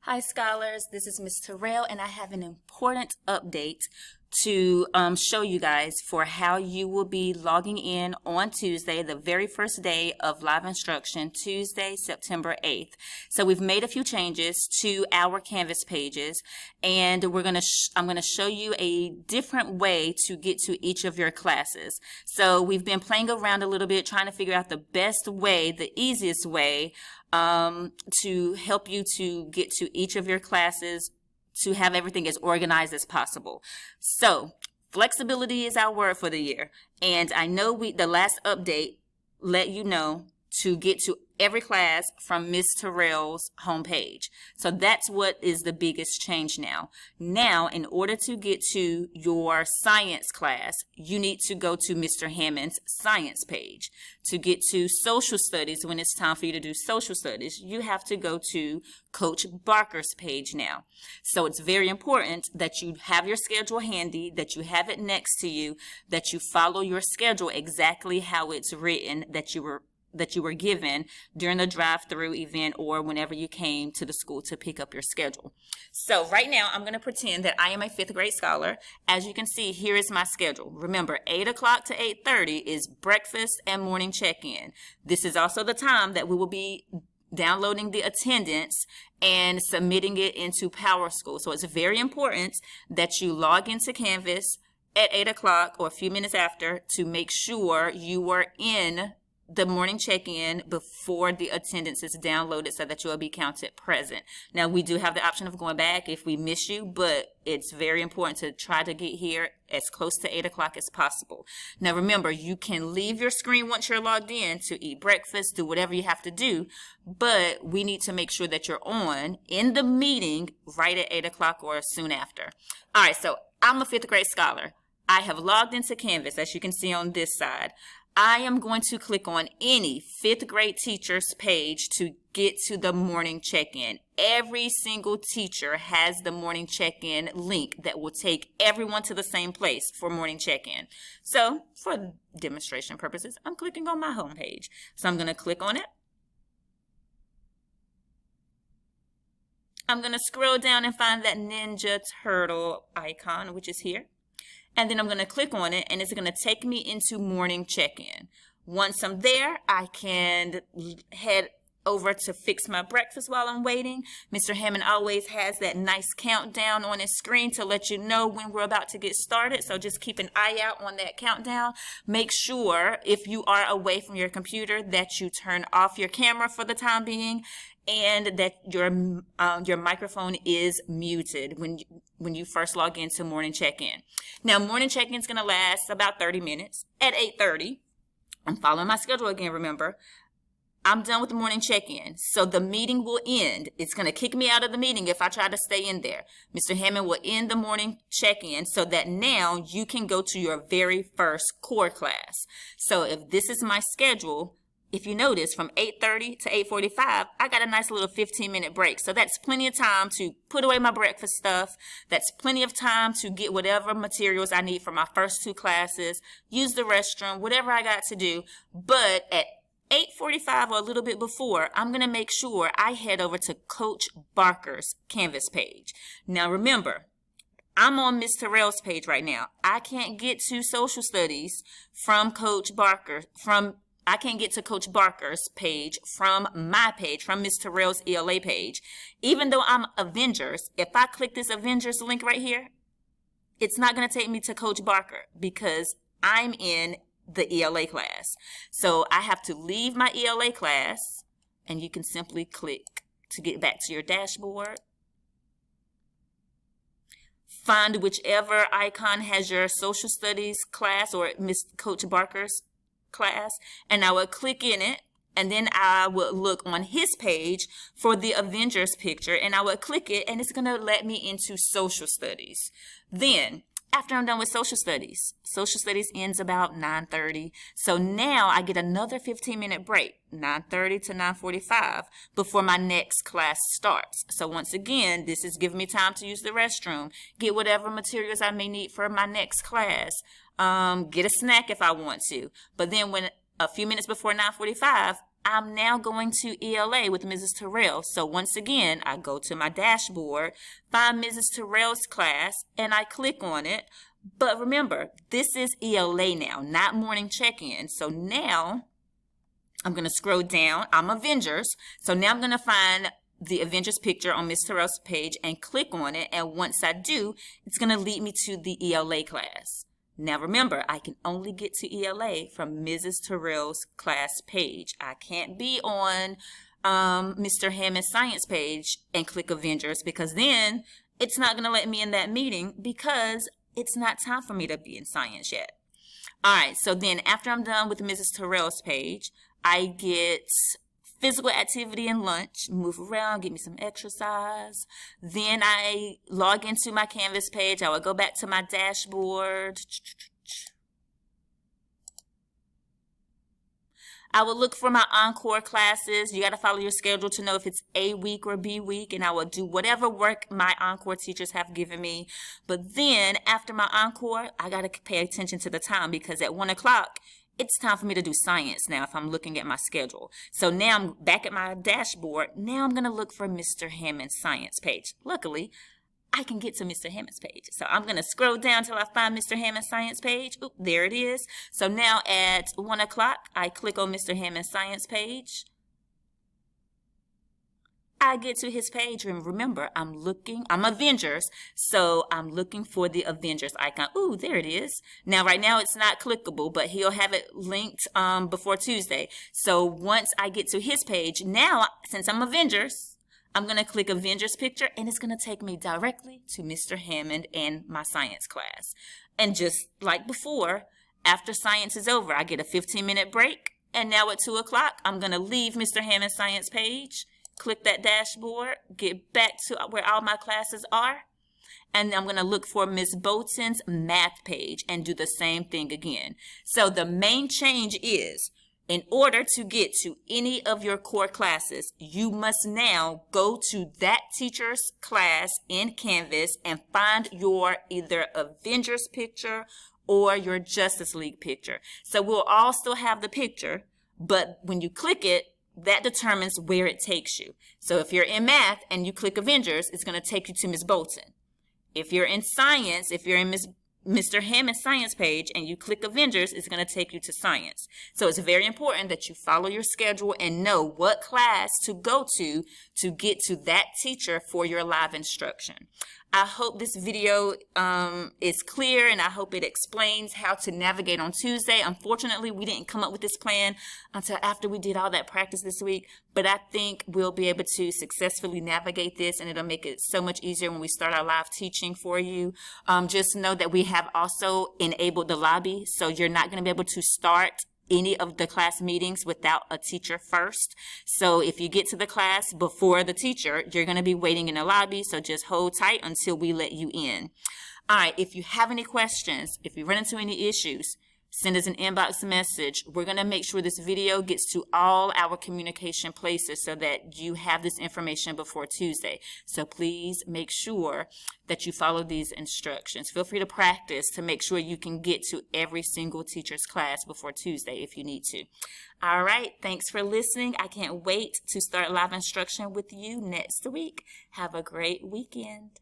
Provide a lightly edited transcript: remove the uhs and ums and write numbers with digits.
Hi scholars, this is Ms. Terrell and I have an important update to show you guys for how you will be logging in on Tuesday, the very first day of live instruction, Tuesday, September 8th. So we've made a few changes to our Canvas pages and I'm going to show you a different way to get to each of your classes. So we've been playing around a little bit trying to figure out the best way, the easiest way to help you to get to each of your classes, to have everything as organized as possible. So flexibility is our word for the year. And I know the last update let you know to get to every class from Ms. Terrell's homepage. So that's what is the biggest change now. Now, in order to get to your science class, you need to go to Mr. Hammond's science page. To get to social studies, when it's time for you to do social studies, you have to go to Coach Barker's page now. So it's very important that you have your schedule handy, that you have it next to you, that you follow your schedule exactly how it's written, that you were given during the drive-through event or whenever you came to the school to pick up your schedule. So right now, I'm going to pretend that I am a fifth grade scholar. As you can see, here is my schedule. Remember, 8 o'clock to 8:30 is breakfast and morning check-in. This is also the time that we will be downloading the attendance and submitting it into PowerSchool. So it's very important that you log into Canvas at 8 o'clock or a few minutes after to make sure you are in the morning check-in before the attendance is downloaded so that you will be counted present. Now, we do have the option of going back if we miss you, but it's very important to try to get here as close to 8 o'clock as possible. Now, remember, you can leave your screen once you're logged in to eat breakfast, do whatever you have to do, but we need to make sure that you're on in the meeting right at 8 o'clock or soon after. All right, so I'm a fifth grade scholar. I have logged into Canvas, as you can see on this side. I am going to click on any fifth grade teacher's page to get to the morning check-in. Every single teacher has the morning check-in link that will take everyone to the same place for morning check-in. So for demonstration purposes, I'm clicking on my home page. So I'm going to click on it. I'm going to scroll down and find that Ninja Turtle icon, which is here. And then I'm going to click on it, and it's going to take me into morning check-in. Once I'm there, I can head over to fix my breakfast while I'm waiting. Mr. Hammond always has that nice countdown on his screen to let you know when we're about to get started. So just keep an eye out on that countdown. Make sure, if you are away from your computer, that you turn off your camera for the time being, and that your microphone is muted when you first log into morning check-in. Now, morning check-in is going to last about 30 minutes. At 8:30, I'm following my schedule again, remember. I'm done with the morning check-in, so the meeting will end. It's going to kick me out of the meeting if I try to stay in there. Mr. Hammond will end the morning check-in so that now you can go to your very first core class. So if this is my schedule, if you notice, from 8:30 to 8:45, I got a nice little 15-minute break. So that's plenty of time to put away my breakfast stuff. That's plenty of time to get whatever materials I need for my first two classes, use the restroom, whatever I got to do. But at 8:45 or a little bit before, I'm going to make sure I head over to Coach Barker's Canvas page. Now, remember, I'm on Ms. Terrell's page right now. I can't get to social studies from Coach Barker, I can't get to Coach Barker's page from my page, from Ms. Terrell's ELA page. Even though I'm Avengers, if I click this Avengers link right here, it's not going to take me to Coach Barker because I'm in the ELA class. So I have to leave my ELA class, and you can simply click to get back to your dashboard. Find whichever icon has your social studies class or Ms. Coach Barker's class, and I will click in it, and then I will look on his page for the Avengers picture, and I will click it, and it's going to let me into social studies. Then, after I'm done with social studies ends about 9:30. So now I get another 15-minute break, 9:30 to 9:45, before my next class starts. So once again, this is giving me time to use the restroom, get whatever materials I may need for my next class, get a snack if I want to. But then when a few minutes before 9:45, I'm now going to ELA with Mrs. Terrell. So once again, I go to my dashboard, find Mrs. Terrell's class, and I click on it. But remember, this is ELA now, not morning check-in. So now I'm going to scroll down. I'm Avengers. So now I'm going to find the Avengers picture on Ms. Terrell's page and click on it. And once I do, it's going to lead me to the ELA class. Now remember, I can only get to ELA from Mrs. Terrell's class page. I can't be on Mr. Hammond's science page and click Avengers, because then it's not going to let me in that meeting because it's not time for me to be in science yet. All right, so then after I'm done with Mrs. Terrell's page, I get physical activity and lunch, move around, get me some exercise. Then I log into my Canvas page. I will go back to my dashboard. I will look for my encore classes. You got to follow your schedule to know if it's A week or B week, and I will do whatever work my encore teachers have given me. But then after my encore, I got to pay attention to the time, because at 1 o'clock, it's time for me to do science now if I'm looking at my schedule. So now I'm back at my dashboard. Now I'm going to look for Mr. Hammond's science page. Luckily, I can get to Mr. Hammond's page. So I'm going to scroll down till I find Mr. Hammond's science page. Oop, there it is. So now at 1 o'clock, I click on Mr. Hammond's science page. I get to his page, and remember, I'm Avengers, so I'm looking for the Avengers icon. Ooh, there it is. Now, right now, it's not clickable, but he'll have it linked before Tuesday. So once I get to his page, now, since I'm Avengers, I'm going to click Avengers picture, and it's going to take me directly to Mr. Hammond and my science class. And just like before, after science is over, I get a 15-minute break, and now at 2 o'clock, I'm going to leave Mr. Hammond's science page, click that dashboard, get back to where all my classes are, and I'm going to look for Ms. Bolton's math page and do the same thing again. So the main change is, in order to get to any of your core classes, you must now go to that teacher's class in Canvas and find your either Avengers picture or your Justice League picture. So we'll all still have the picture, but when you click it, that determines where it takes you. So if you're in math and you click Avengers, it's going to take you to Ms. Bolton. If you're in science, if you're in Mr. Hammond's science page and you click Avengers, it's going to take you to science. So it's very important that you follow your schedule and know what class to go to get to that teacher for your live instruction. I hope this video is clear, and I hope it explains how to navigate on Tuesday. Unfortunately, we didn't come up with this plan until after we did all that practice this week, but I think we'll be able to successfully navigate this, and it'll make it so much easier when we start our live teaching for you. Just know that we have also enabled the lobby, so you're not going to be able to start any of the class meetings without a teacher first. So if you get to the class before the teacher, you're going to be waiting in the lobby. So just hold tight until we let you in. All right. If you have any questions, if you run into any issues, send us an inbox message. We're going to make sure this video gets to all our communication places so that you have this information before Tuesday. So please make sure that you follow these instructions. Feel free to practice to make sure you can get to every single teacher's class before Tuesday if you need to. All right. Thanks for listening. I can't wait to start live instruction with you next week. Have a great weekend.